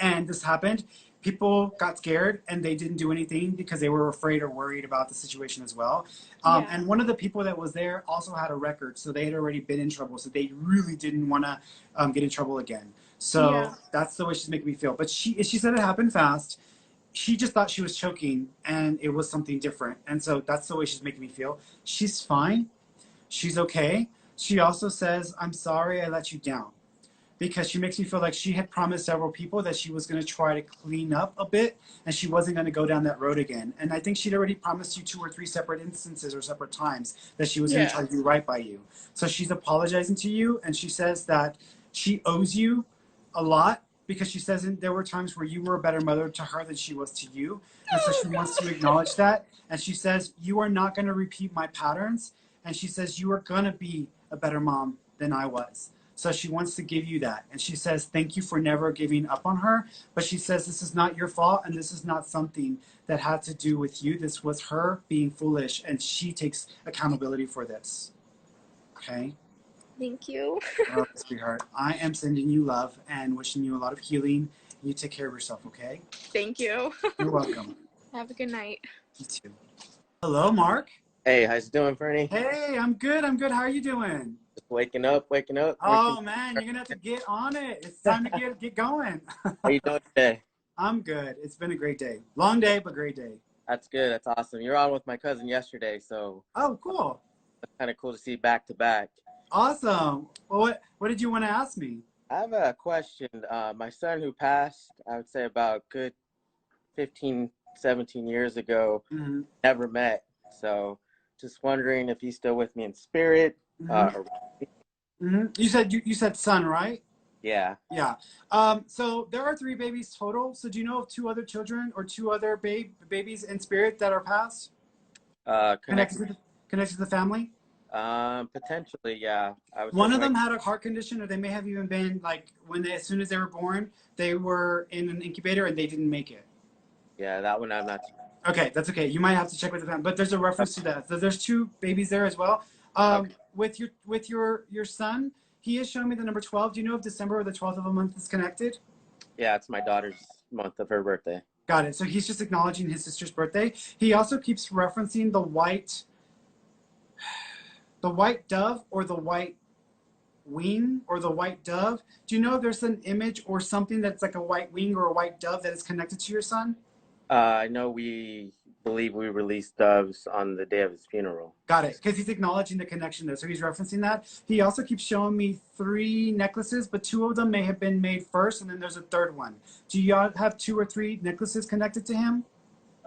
and this happened. People got scared and they didn't do anything because they were afraid or worried about the situation as well. And one of the people that was there also had a record, so they had already been in trouble, so they really didn't want to get in trouble again. So that's the way she's making me feel. But she said it happened fast. She just thought she was choking and it was something different. And so that's the way she's making me feel. She's fine. She's okay. She also says, I'm sorry I let you down. Because she makes me feel like she had promised several people that she was going to try to clean up a bit and she wasn't going to go down that road again. And I think she'd already promised you 2 or 3 separate instances or separate times that she was going to try to do right by you. So she's apologizing to you, and she says that she owes you a lot because she says there were times where you were a better mother to her than she was to you. And so she wants to acknowledge that. And she says, you are not going to repeat my patterns. And she says, you are going to be a better mom than I was. So she wants to give you that. And she says, thank you for never giving up on her. But she says, this is not your fault. And this is not something that had to do with you. This was her being foolish. And she takes accountability for this. Okay? Thank you. All right, sweetheart. I am sending you love and wishing you a lot of healing. You take care of yourself, okay? Thank you. You're welcome. Have a good night. You too. Hello, Mark. Hey, how's it doing, Fernie? Hey, I'm good. How are you doing? Just waking up. Oh, man, you're going to have to get on it. It's time to get going. How you doing today? I'm good. It's been a great day. Long day, but great day. That's good. That's awesome. You're on with my cousin yesterday, so. Oh, cool. That's kind of cool to see back to back. Awesome. Well, what did you want to ask me? I have a question. My son who passed, I would say about good 15, 17 years ago, never met. So just wondering if he's still with me in spirit. You said son, right? Yeah. Yeah. So there are 3 babies total. So do you know of 2 other children or 2 other babies in spirit that are passed? Connected to the family? Potentially, yeah. One of them had a heart condition, or they may have even been like as soon as they were born, they were in an incubator and they didn't make it. Yeah, that one I'm not. Okay, that's okay. You might have to check with the family, but there's a reference to that. So there's 2 babies there as well. With your son, he is showing me the number 12. Do you know if December or the 12th of a month is connected? Yeah, it's my daughter's month of her birthday. Got it. So he's just acknowledging his sister's birthday. He also keeps referencing the white dove or the white wing or the white dove. Do you know if there's an image or something that's like a white wing or a white dove that is connected to your son? I know we believe we released doves on the day of his funeral. Got it, because he's acknowledging the connection there. So he's referencing that. He also keeps showing me 3 necklaces, but 2 of them may have been made first, and then there's a 3rd one. Do y'all have 2 or 3 necklaces connected to him?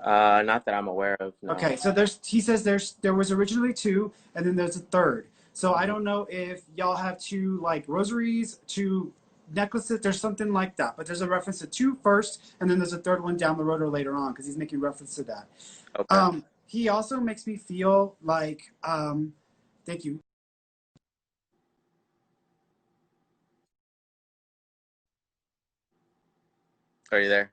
Not that I'm aware of. No. Okay, so he says there was originally 2, and then there's a 3rd. So I don't know if y'all have 2 like rosaries, 2 necklaces, there's something like that. But there's a reference to 2 first, and then there's a 3rd one down the road or later on, because he's making reference to that. Okay. He also makes me feel like, thank you. Are you there?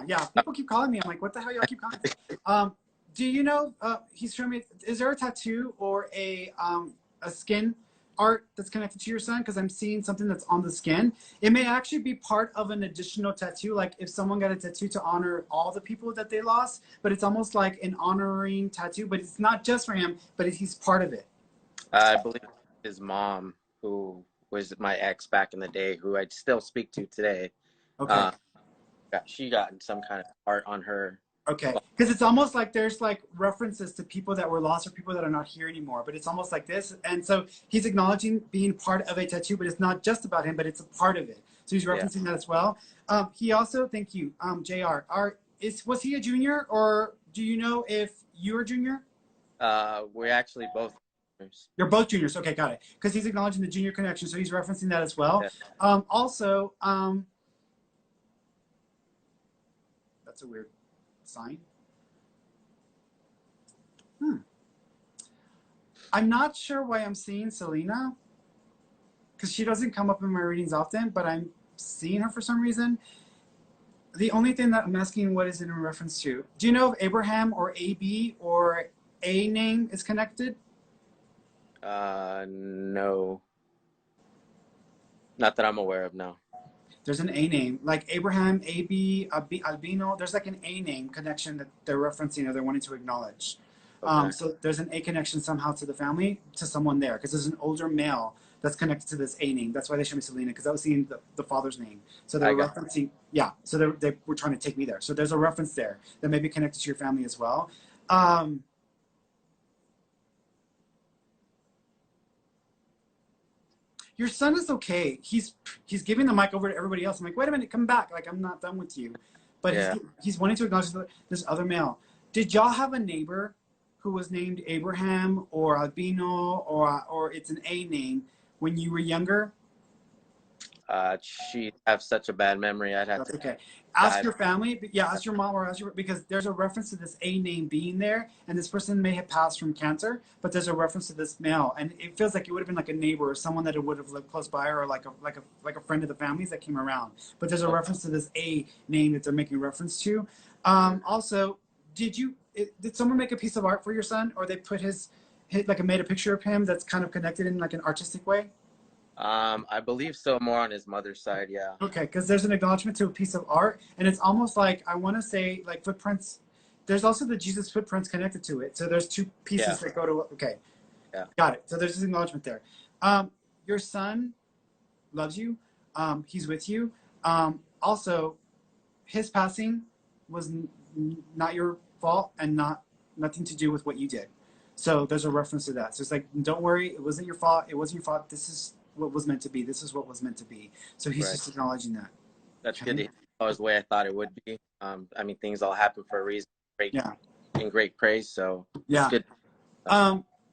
Yeah, people keep calling me. I'm like, what the hell y'all keep calling me? Do you know, he's showing me, is there a tattoo or a skin art that's connected to your son? Because I'm seeing something that's on the skin. It may actually be part of an additional tattoo, like if someone got a tattoo to honor all the people that they lost, but it's almost like an honoring tattoo, but it's not just for him, but he's part of it. I believe his mom, who was my ex back in the day, who I still speak to today. Okay. She got some kind of art on her Okay, because it's almost like there's like references to people that were lost or people that are not here anymore, but it's almost like this. And so he's acknowledging being part of a tattoo, but it's not just about him, but it's a part of it. So he's referencing that as well. He also, thank you, JR. Was he a junior, or do you know if you're a junior? We're actually both juniors. You're both juniors. Okay, got it. Because he's acknowledging the junior connection, so he's referencing that as well. Yeah. Also, that's a weird sign. I'm not sure why I'm seeing Selena, because she doesn't come up in my readings often, but I'm seeing her for some reason. The only thing that I'm asking, what is it in reference to? Do you know if Abraham or AB or a name is connected? No. Not that I'm aware of, no. There's an A name, like Abraham, AB, Albino. There's like an A name connection that they're referencing or they're wanting to acknowledge. Okay. So there's an A connection somehow to the family, to someone there, because there's an older male that's connected to this A name. That's why they show me Selena, because I was seeing the father's name. So they're referencing, so they were trying to take me there. So there's a reference there that may be connected to your family as well. Your son is okay. He's giving the mic over to everybody else. I'm like, wait a minute, come back. Like, I'm not done with you. But he's wanting to acknowledge this other male. Did y'all have a neighbor who was named Abraham or Albino or it's an A name when you were younger? She have such a bad memory. I'd have That's to. okay. Ask your family. Yeah, ask your mom or ask your, because there's a reference to this A name being there, and this person may have passed from cancer, but there's a reference to this male, and it feels like it would have been like a neighbor or someone that would have lived close by, or like a friend of the family's that came around. But there's a reference to this A name that they're making reference to. Also, did someone make a piece of art for your son, or they put made a picture of him that's kind of connected in like an artistic way? I believe so, more on his mother's side, yeah. Okay, because there's an acknowledgement to a piece of art, and it's almost like, I want to say, like footprints. There's also the Jesus footprints connected to it. So there's two pieces that go to, okay. Yeah. Got it. So there's this acknowledgement there. Your son loves you. He's with you. Also, his passing was not your fault and nothing to do with what you did. So there's a reference to that. So it's like, don't worry, it wasn't your fault. It wasn't your fault. This is what was meant to be. This is what was meant to be. So he's just acknowledging that. That's good to hear. That was the way I thought it would be. I mean, things all happen for a reason. Great praise. So it's good.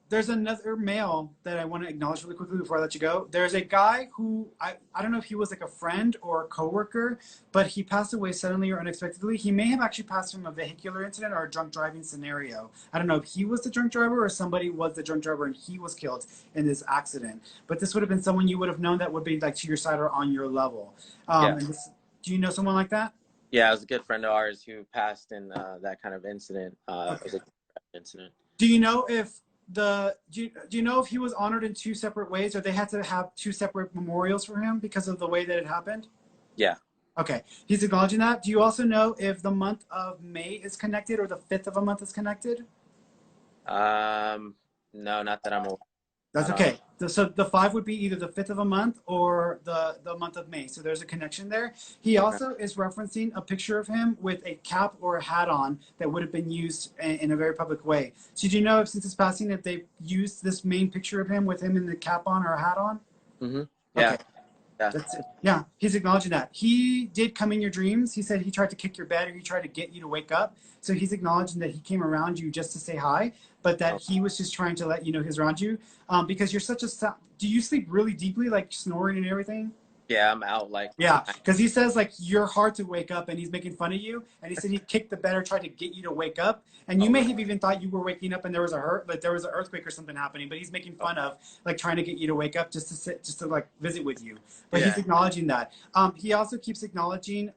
There's another male that I want to acknowledge really quickly before I let you go. There's a guy who, I don't know if he was like a friend or a coworker, but he passed away suddenly or unexpectedly. He may have actually passed from a vehicular incident or a drunk driving scenario. I don't know if he was the drunk driver or somebody was the drunk driver and he was killed in this accident. But this would have been someone you would have known that would be like to your side or on your level. Do you know someone like that? Yeah, it was a good friend of ours who passed in that kind of incident. It was an incident. Do you know if do you know if he was honored in two separate ways, or they had to have two separate memorials for him because of the way that it happened? Yeah. Okay, he's acknowledging that. Do you also know if the month of May is connected or the 5th of a month is connected? No, not that I'm aware. That's okay. So the 5 would be either the 5th of a month or the month of May. So there's a connection there. He also is referencing a picture of him with a cap or a hat on that would have been used in a very public way. So do you know if since his passing that they've used this main picture of him with him in the cap on or a hat on? Mm-hmm. Yeah. Okay. That's it. Yeah, he's acknowledging that. He did come in your dreams. He said he tried to kick your bed or he tried to get you to wake up. So he's acknowledging that he came around you just to say hi, but that he was just trying to let you know he's around you. Because you're such a... Do you sleep really deeply, like snoring and everything? Yeah, I'm out like... Yeah, because he says like you're hard to wake up and he's making fun of you. And he said he kicked the bed or tried to get you to wake up. And you may have even thought you were waking up and there was an earthquake or something happening. But he's making fun of like trying to get you to wake up just to like visit with you. But he's acknowledging that. He also keeps acknowledging...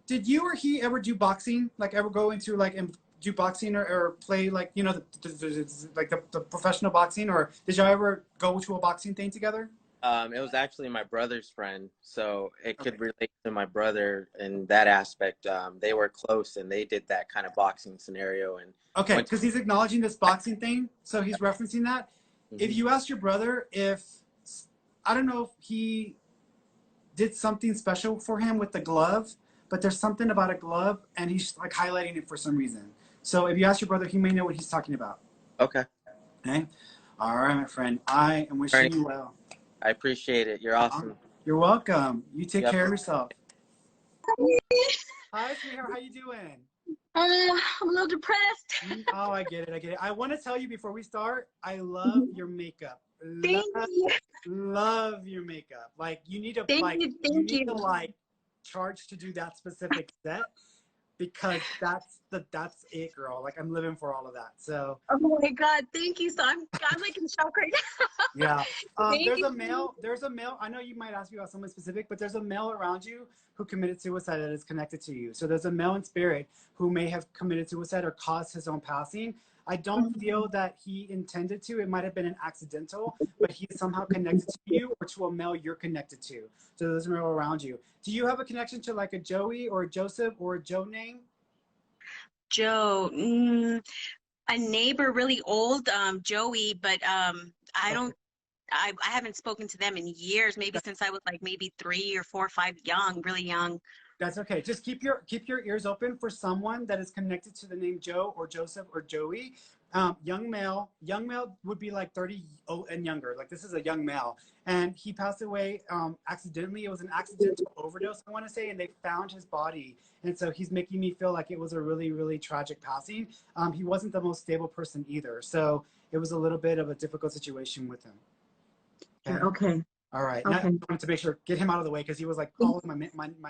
Did you or he ever do boxing? Like ever go into like and do boxing or play like, you know, the professional boxing? Or did y'all ever go to a boxing thing together? It was actually my brother's friend, so it could relate to my brother in that aspect. They were close and they did that kind of boxing scenario. And okay, because he's acknowledging this boxing thing, so he's referencing that. Mm-hmm. If you ask your brother if, I don't know if he did something special for him with the glove, but there's something about a glove, and he's like highlighting it for some reason. So if you ask your brother, he may know what he's talking about. Okay. Okay. All right, my friend. I am wishing you well. I appreciate it. You're awesome. You're welcome. You take Yep. care of yourself. Hi, sweetheart. How you doing? I'm a little depressed. Oh, I get it. I get it. I want to tell you before we start, I love your makeup. Thank you. Love your makeup. Like you need to Thank you. like charge to do that specific set because that's it, girl. Like I'm living for all of that. So Oh my God, thank you. So I'm like in shock right now. yeah. There's a male. I know you might ask me about someone specific, but there's a male around you who committed suicide that is connected to you. So there's a male in spirit who may have committed suicide or caused his own passing. I don't feel that he intended to. It might have been an accidental, but he is somehow connected to you or to a male you're connected to. So there's a male around you. Do you have a connection to like a Joey or a Joseph or a Joe name? Joe, a neighbor, really old, Joey, but I don't. I haven't spoken to them in years. Maybe since I was like maybe 3 or 4 or 5, really young. That's okay. Just keep your ears open for someone that is connected to the name Joe or Joseph or Joey. Young male would be like 30 and younger. Like this is a young male, and he passed away accidentally. It was an accidental overdose, I want to say, and they found his body. And so he's making me feel like it was a really, really tragic passing. He wasn't the most stable person either, so it was a little bit of a difficult situation with him. Okay. All right. Okay. Now, I wanted to make sure get him out of the way because he was like all in my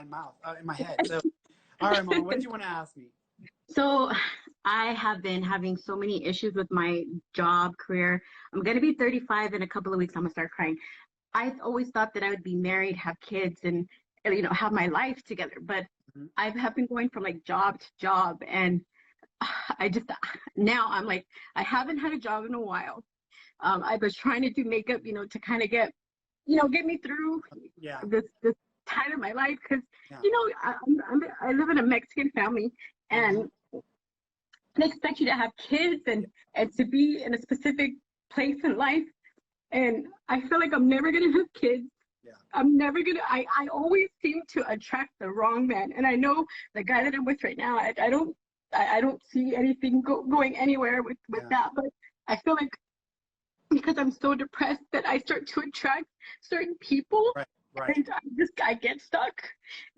mouth, in my head. So, all right, Mama, what did you want to ask me? So I have been having so many issues with my job, career. I'm going to be 35 in a couple of weeks. I'm going to start crying. I always thought that I would be married, have kids, and have my life together. But I have been going from like job to job, and now I'm like, I haven't had a job in a while. I was trying to do makeup, to kind of get me through this time of my life because, I live in a Mexican family and they expect you to have kids and to be in a specific place in life. And I feel like I'm never going to have kids. Yeah. I'm never going to, I always seem to attract the wrong man. And I know the guy that I'm with right now, I don't see anything going anywhere with that. But I feel like because I'm so depressed that I start to attract certain people, and I get stuck,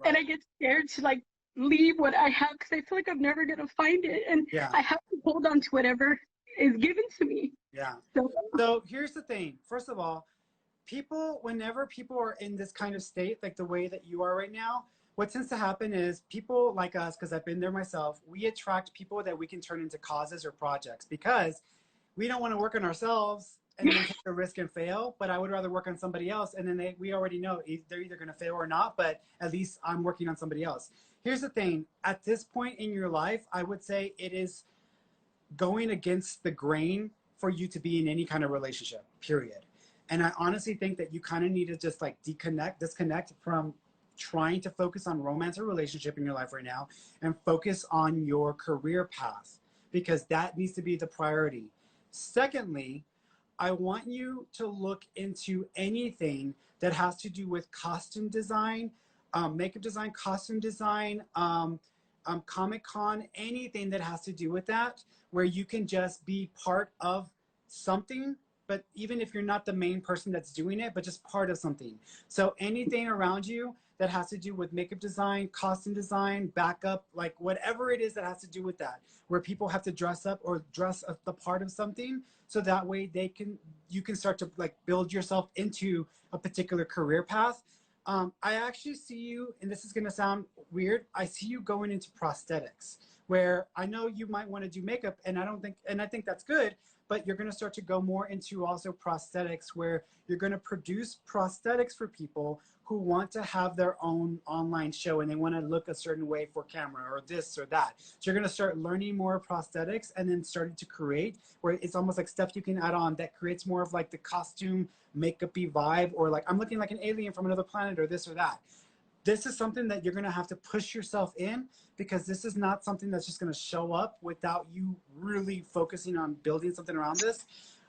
and I get scared to like leave what I have because I feel like I'm never gonna find it, and I have to hold on to whatever is given to me. Yeah. So here's the thing. First of all, whenever people are in this kind of state, like the way that you are right now, what tends to happen is people like us, because I've been there myself, we attract people that we can turn into causes or projects because we don't want to work on ourselves and then take a risk and fail, but I would rather work on somebody else. And then we already know they're either going to fail or not, but at least I'm working on somebody else. Here's the thing. At this point in your life, I would say it is going against the grain for you to be in any kind of relationship, period. And I honestly think that you kind of need to just like disconnect from trying to focus on romance or relationship in your life right now and focus on your career path because that needs to be the priority. Secondly, I want you to look into anything that has to do with costume design, makeup design, costume design, Comic-Con, anything that has to do with that, where you can just be part of something, but even if you're not the main person that's doing it, but just part of something. So anything around you that has to do with makeup design, costume design, backup, like whatever it is that has to do with that, where people have to dress up or dress the part of something, so that way you can start to like build yourself into a particular career path. I actually see you, and this is going to sound weird, I see you going into prosthetics, where I know you might want to do makeup, and I think that's good, but you're going to start to go more into also prosthetics, where you're going to produce prosthetics for people who want to have their own online show and they want to look a certain way for camera or this or that. So you're going to start learning more prosthetics and then starting to create, where it's almost like stuff you can add on that creates more of like the costume makeup-y vibe, or like I'm looking like an alien from another planet or this or that. This is something that you're going to have to push yourself in, because this is not something that's just going to show up without you really focusing on building something around this.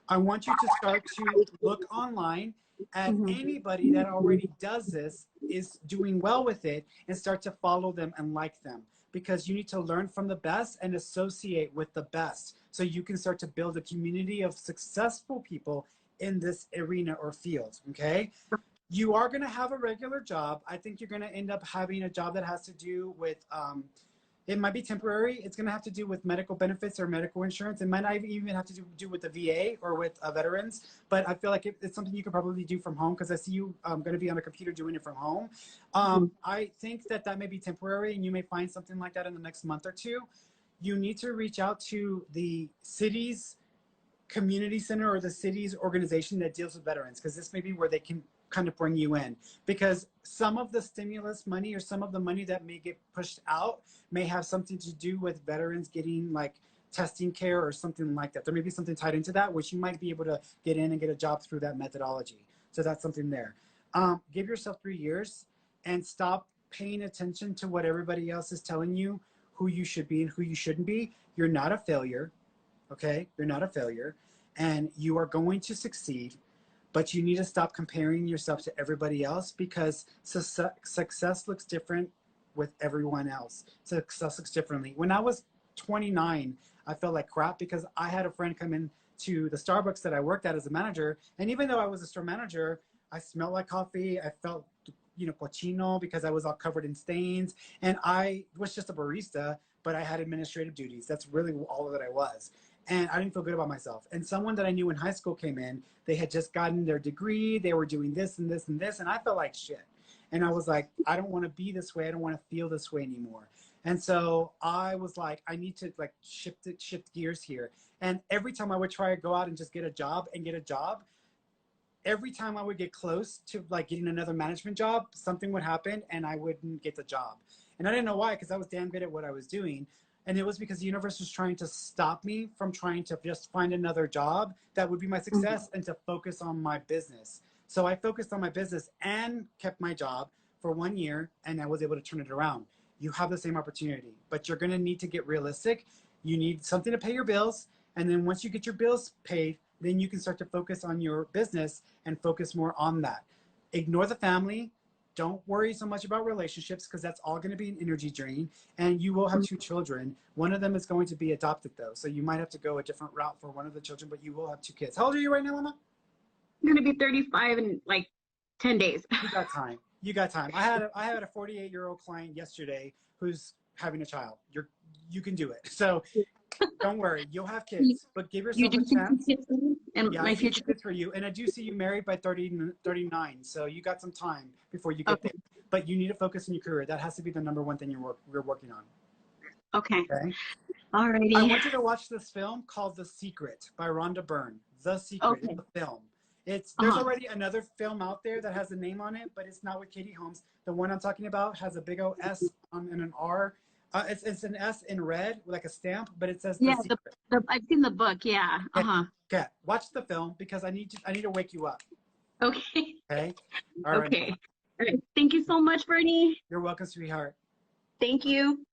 I want you to start to look online at anybody that already does this, is doing well with it, and start to follow them and like them, because you need to learn from the best and associate with the best so you can start to build a community of successful people in this arena or field. Okay, you are going to have a regular job. I think you're going to end up having a job that has to do with it might be temporary. It's going to have to do with medical benefits or medical insurance. It might not even have to do with the VA or with veterans. But I feel like it's something you could probably do from home, because I see you going to be on a computer doing it from home. I think that may be temporary, and you may find something like that in the next month or two. You need to reach out to the city's community center or the city's organization that deals with veterans, because this may be where they can kind of bring you in, because some of the stimulus money or some of the money that may get pushed out may have something to do with veterans getting like testing care or something like that. There may be something tied into that, which you might be able to get in and get a job through that methodology. So that's something there. Give yourself 3 years and stop paying attention to what everybody else is telling you who you should be and who you shouldn't be. You're not a failure. Okay, you're not a failure, and you are going to succeed. But you need to stop comparing yourself to everybody else, because success looks different with everyone else. Success looks differently. When I was 29, I felt like crap because I had a friend come in to the Starbucks that I worked at as a manager. And even though I was a store manager, I smelled like coffee. I felt, cochino, because I was all covered in stains. And I was just a barista, but I had administrative duties. That's really all that I was. And I didn't feel good about myself. And someone that I knew in high school came in. They had just gotten their degree. They were doing this and this and this. And I felt like shit. And I was like, I don't want to be this way. I don't want to feel this way anymore. And so I was like, I need to like shift gears here. And every time I would try to go out and just get a job, every time I would get close to like getting another management job, something would happen and I wouldn't get the job. And I didn't know why, because I was damn good at what I was doing. And it was because the universe was trying to stop me from trying to just find another job that would be my success and to focus on my business. So I focused on my business and kept my job for 1 year, and I was able to turn it around. You have the same opportunity, but you're going to need to get realistic. You need something to pay your bills. And then once you get your bills paid, then you can start to focus on your business and focus more on that. Ignore the family. Don't worry so much about relationships, because that's all going to be an energy drain. And you will have 2 children. One of them is going to be adopted, though. So you might have to go a different route for one of the children, but you will have 2 kids. How old are you right now, Mama? I'm going to be 35 in like 10 days. You got time. You got time. I had a 48-year-old client yesterday who's having a child. You can do it. So don't worry. You'll have kids, but give yourself a chance. And yeah, my I see future. good for you. And I do see you married by 39. So you got some time before you get there. But you need to focus on your career. That has to be the number one thing you're working on. Okay. Okay. Alrighty. I want you to watch this film called The Secret by Rhonda Byrne. The Secret is the film. There's already another film out there that has a name on it, but it's not with Katie Holmes. The one I'm talking about has a big old S and an R. It's an S in red, like a stamp, but it says The Secret. I've seen the book. Yeah. Okay. Watch the film, because I need to wake you up. Okay. Okay. All right. Okay. All right. Thank you so much, Fernie. You're welcome, sweetheart. Thank you.